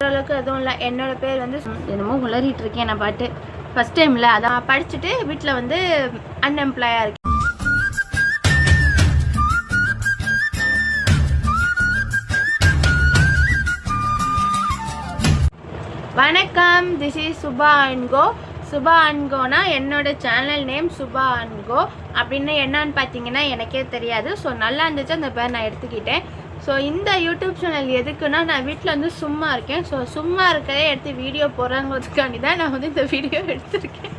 ஓரளவுக்கு எதுவும் இல்லை. என்னோட பேர் வந்து என்னமோ உளறிட்டு இருக்கேன் நான் பாட்டு. ஃபர்ஸ்ட் டைம்ல அதான் படிச்சுட்டு வீட்டில் வந்து அன்எம்ப்ளாயாக இருக்கேன். வணக்கம், this is Subha and co. Subha and கோனா என்னோட channel name Subha and co. அப்படின்னு என்னன்னு பார்த்தீங்கன்னா எனக்கே தெரியாது. ஸோ நல்லா இருந்துச்சு, அந்த பேர் நான் எடுத்துக்கிட்டேன். ஸோ இந்த யூடியூப் சேனல் எதுக்குன்னா, நான் வீட்டில் வந்து சும்மா இருக்கேன். ஸோ சும்மா இருக்கதே எடுத்து வீடியோ போடுறாங்கிறதுக்காண்டி தான் நான் வந்து இந்த வீடியோ எடுத்திருக்கேன்.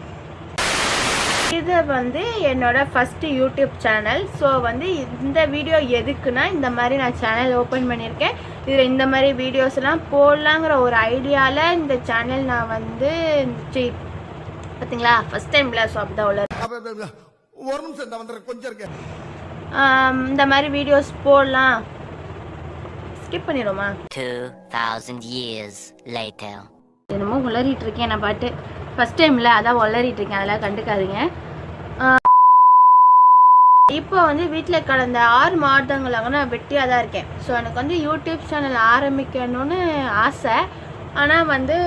இது வந்து என்னோட ஃபஸ்ட்டு யூடியூப் சேனல். ஸோ வந்து இந்த வீடியோ எதுக்குன்னா, இந்த மாதிரி நான் சேனல் ஓப்பன் பண்ணியிருக்கேன். இதில் இந்த மாதிரி வீடியோஸ்லாம் போடலாங்கிற ஒரு ஐடியாவில் இந்த சேனல் நான் வந்து பார்த்தீங்களா ஃபஸ்ட் டைமில். ஸோ அப்படிதான் உள்ள இந்த மாதிரி வீடியோஸ் போடலாம். ஸ்கிப் பண்ணிடுமா? 2000 years later. என்னமோ உளறிட்டு இருக்கேன் நான் பாட்டு. ஃபஸ்ட் டைமில் அதான் உளறிட்டு இருக்கேன், அதெல்லாம் கண்டுக்காதீங்க. இப்போ வந்து வீட்டில் கடந்த 6 மாதங்களாக நான் வெட்டியாக தான் இருக்கேன். ஸோ எனக்கு வந்து யூடியூப் சேனல் ஆரம்பிக்கணும்னு ஆசை. ஆனால் வந்து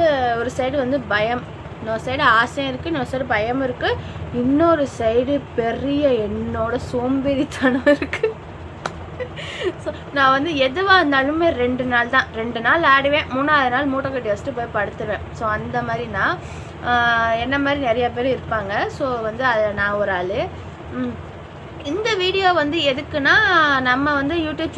ஒரு சைடு வந்து பயம், இன்னொரு சைடு ஆசையும் இருக்குது, இன்னொரு சைடு பயமும் இருக்குது, இன்னொரு சைடு பெரிய என்னோட சோம்பேறித்தனம் இருக்குது. ஸோ நான் வந்து எதுவாக இருந்தாலுமே 2 நாள் தான், 2 நாள் ஆடுவேன், 3ஆவது நாள் மூட்டை கட்டி வச்சுட்டு போய் படுத்துருவேன். ஸோ அந்த மாதிரினா என்ன மாதிரி நிறைய பேர் இருப்பாங்க. ஸோ வந்து அதில் நான் ஒரு ஆள். இந்த வீடியோ வந்து எதுக்குன்னா, நம்ம வந்து யூடியூப்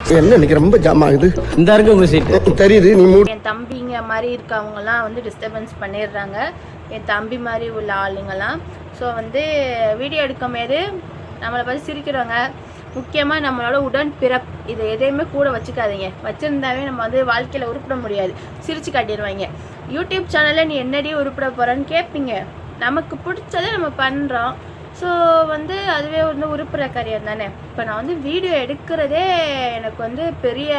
சேனல் என்ன ரொம்ப ஜாம் ஆகுது. இந்த இருக்கு உங்க சீட் தெரியுது. என் தம்பிங்க மாதிரி இருக்கவங்கலாம் வந்து டிஸ்டர்பன்ஸ் பண்ணிடுறாங்க, என் தம்பி மாதிரி உள்ள ஆளுங்கெல்லாம். ஸோ வந்து வீடியோ எடுக்கும் போது நம்மளை பார்த்து சிரிக்கிறவங்க, முக்கியமாக நம்மளோட உடன் பிறப்பு, இது எதையுமே கூட வச்சுக்காதீங்க. வச்சுருந்தாவே நம்ம வந்து வாழ்க்கையில் உருப்பிட முடியாது, சிரித்து காட்டிடுவாங்க. யூடியூப் சேனலில் நீ என்னடி உருப்பிட போகிறன்னு கேட்பீங்க. நமக்கு பிடிச்சதை நம்ம பண்ணுறோம். ஸோ வந்து அதுவே வந்து உருப்புற காரியம் தானே. இப்போ நான் வந்து வீடியோ எடுக்கிறதே எனக்கு வந்து பெரிய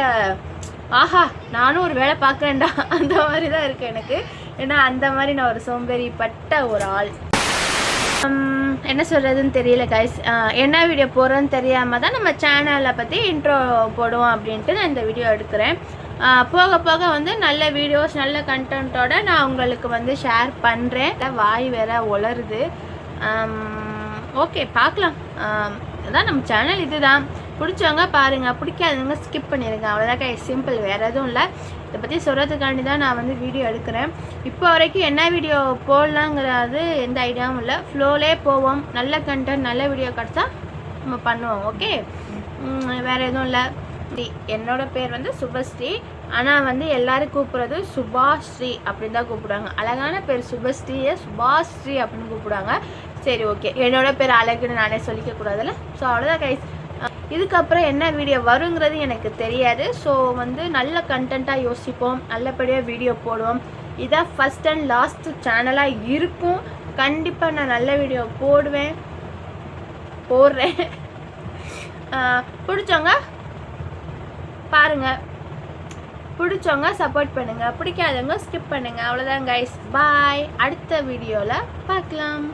ஆஹா நானும் ஒரு வேலை பார்க்குறேன்டா அந்த மாதிரி தான் இருக்குது எனக்கு. ஏன்னா அந்த மாதிரி நான் ஒரு சோம்பேறிப்பட்ட ஒரு ஆள். என்ன சொல்கிறதுன்னு தெரியல கைஸ். என்ன வீடியோ போடுறோன்னு தெரியாமல் தான் நம்ம சேனலை பற்றி இன்ட்ரோ போடுவோம் அப்படின்ட்டு நான் இந்த வீடியோ எடுக்கிறேன். போக போக வந்து நல்ல வீடியோஸ் நல்ல கண்டென்ட்டோட நான் உங்களுக்கு வந்து ஷேர் பண்ணுறேன். வாய் வேற உளருது. ஓகே பார்க்கலாம். அதான் நம்ம சேனல் இதுதான். பிடிச்சவங்க பாருங்கள், பிடிக்காதவங்க ஸ்கிப் பண்ணிடுங்க, அவ்வளோதான் கைஸ், சிம்பிள். வேறு எதுவும் இல்லை. இதை பற்றி சொல்கிறதுக்காண்டி தான் நான் வந்து வீடியோ எடுக்கிறேன். இப்போ வரைக்கும் என்ன வீடியோ போடலாங்கிறது எந்த ஐடியாவும் இல்லை. ஃப்ளோலே போவோம். நல்ல கண்டென்ட் நல்ல வீடியோ கிடச்சா நம்ம பண்ணுவோம். ஓகே, வேறு எதுவும் இல்லை. என்னோட பேர் வந்து சுபஸ்ரீ. ஆனால் வந்து எல்லோரும் கூப்பிட்றது சுபாஸ்ரீ அப்படின்னு தான் கூப்பிடுவாங்க. அழகான பேர் சுபஸ்ரீயை சுபாஸ்ரீ அப்படின்னு கூப்பிடுவாங்க. சரி ஓகே, என்னோட பேர் அழகுன்னு நானே சொல்லிக்க கூடாதுல்ல. ஸோ அவ்வளோதான் கைஸ். இதுக்கப்புறம் என்ன வீடியோ வருங்கிறது எனக்கு தெரியாது. ஸோ வந்து நல்ல கண்டென்ட்டாக யோசிப்போம், நல்லபடியாக வீடியோ போடுவோம். இதான் ஃபஸ்ட் அண்ட் லாஸ்ட் சேனலாக இருக்கும். கண்டிப்பாக நான் நல்ல வீடியோ போடுறேன். பிடிச்சவங்க பாருங்கள், பிடிச்சவங்க சப்போர்ட் பண்ணுங்கள், பிடிக்காதவங்க ஸ்கிப் பண்ணுங்கள். அவ்வளோதான் கைஸ், பாய். அடுத்த வீடியோவில் பார்க்கலாம்.